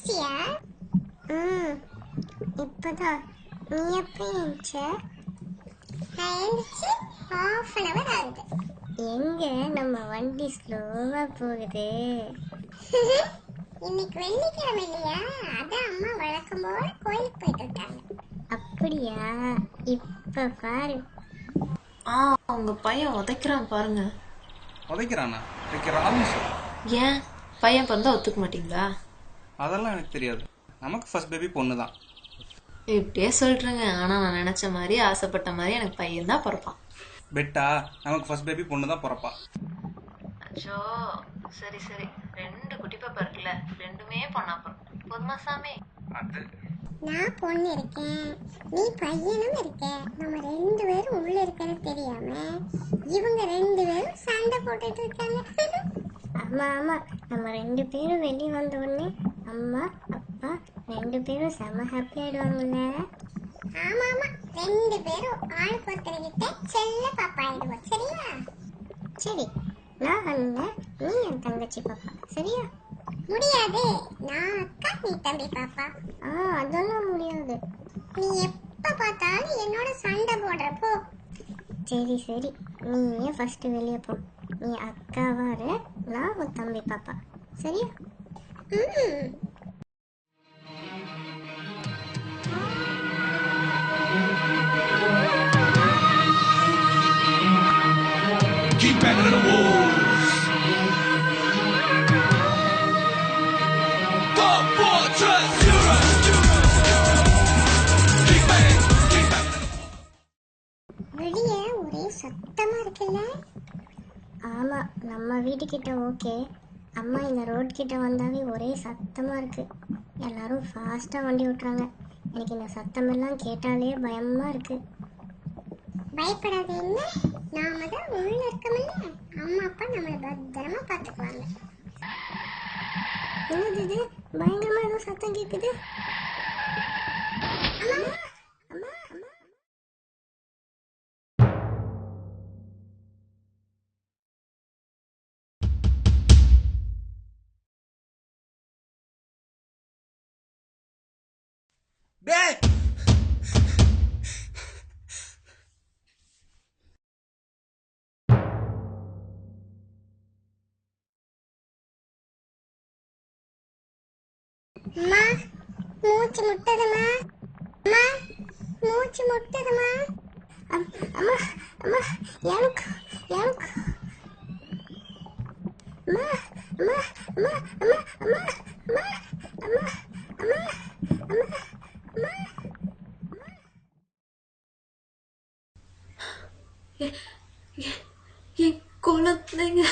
எந்திரிச்சிட்டியா? ம், இப்பதான். நீ எப்ப எந்திரிச்ச? நான் எந்திரிச்சு half an hour ஆகுது. எங்க நம்ம வண்டி ஸ்லோவா போகுது. இன்னைக்கு வெள்ளிக்கிழமை இல்லையா, அதான் அம்மா வழக்கம் போல கோயிலுக்கு போயிட்டு இருக்காங்க. அப்படியா? இப்ப பாரு. உங்க பையன் உதைக்கிறான் பாருங்க. உதைக்கிறானா? உதைக்கிறான்னு சொல்லு. ஏன் பையன் பிறந்தா ஒத்துக்க மாட்டீங்களா? அதெல்லாம் எனக்கு தெரியாது. நமக்கு ஃபர்ஸ்ட் பேபி பொண்ணு தான். இப்படியே சொல்றேங்க. ஆனா நான் நினைச்ச மாதிரி ஆசைப்பட்ட மாதிரி எனக்கு பையன் தான் பிறப்பான். பெட்டா, நமக்கு ஃபர்ஸ்ட் பேபி பொண்ணு தான் பிறப்பா. அச்சோ, சரி சரி, 2 குட்டி பாப்பா இருக்குல்ல, 2மே பொண்ணா பிறக்கும். போதுமா சாமி? அது நான் பொண்ணு இருக்கேன், நீ பையனும் இருக்க. நம்ம 2 பேரும் உள்ள இருக்கிறது தெரியாம இவங்க 2 பேரும் சண்டை போட்டுட்டு இருக்காங்க. ஆமா ஆமா, நம்ம 2 பேரும் வெளியே வந்த உடனே அம்மா அப்பா 2 பேரும் செம ஹாப்பி ஆயிடுவாங்கல்ல. ஆமா ஆமா, 2 பேரும் ஆளுக்கு ஒருத்தர்கிட்ட செல்ல பாப்பா ஆயிடுவோம். சரியா? சரி, நான் அண்ணன், நீ என் தங்கச்சி பாப்பா. சரியா? முடியாது, நான் அக்கா நீ தம்பி பாப்பா. அதெல்லாம் முடியாது. நீ எப்ப பார்த்தாலும் என்னோட சண்டை போடுறப்போ. சரி சரி, நீ ஏன் ஃபர்ஸ்ட் வெளியே போ. நீ அக்காவா இரு, நான் உன் தம்பி பாப்பா. சரியா? Keep banging the walls. 4, 4, trust, keep banging, keep banging. வெளியே ஒரே சத்தமா இருக்குல்ல? ஆமா, நம்ம வீட்டுக்கிட்ட ஓகே. அம்மா இந்த ரோட் கிட்ட வந்தாவே ஒரே சத்தமா இருக்கு. எல்லாரும் ஃபாஸ்டா வண்டி ஓட்டுறாங்க. எனக்கு இந்த சத்தம் எல்லாம் கேட்டாலே பயமா இருக்கு. பயப்படாத, என்ன நாம தான் உள்ள இருக்கமில்ல, அம்மா அப்பா நம்மளை பத்திரமா பாத்துக்குவாங்க. என்னது இது? பயங்கரமா ஏதோ சத்தம் கேக்குது. அம்மா அம்மா அம்மா. Hey! அம்மா, மூச்சு முட்டுதுமா. அம்மா, மூச்சு முட்டுதுமா. அம்மா அம்மா, எனக்கு எனக்கு. அம்மா அம்மா அம்மா அம்மா அம்மா அம்மா அம்மா அம்மா அம்மா அம்மா. என் குழந்தைங்க.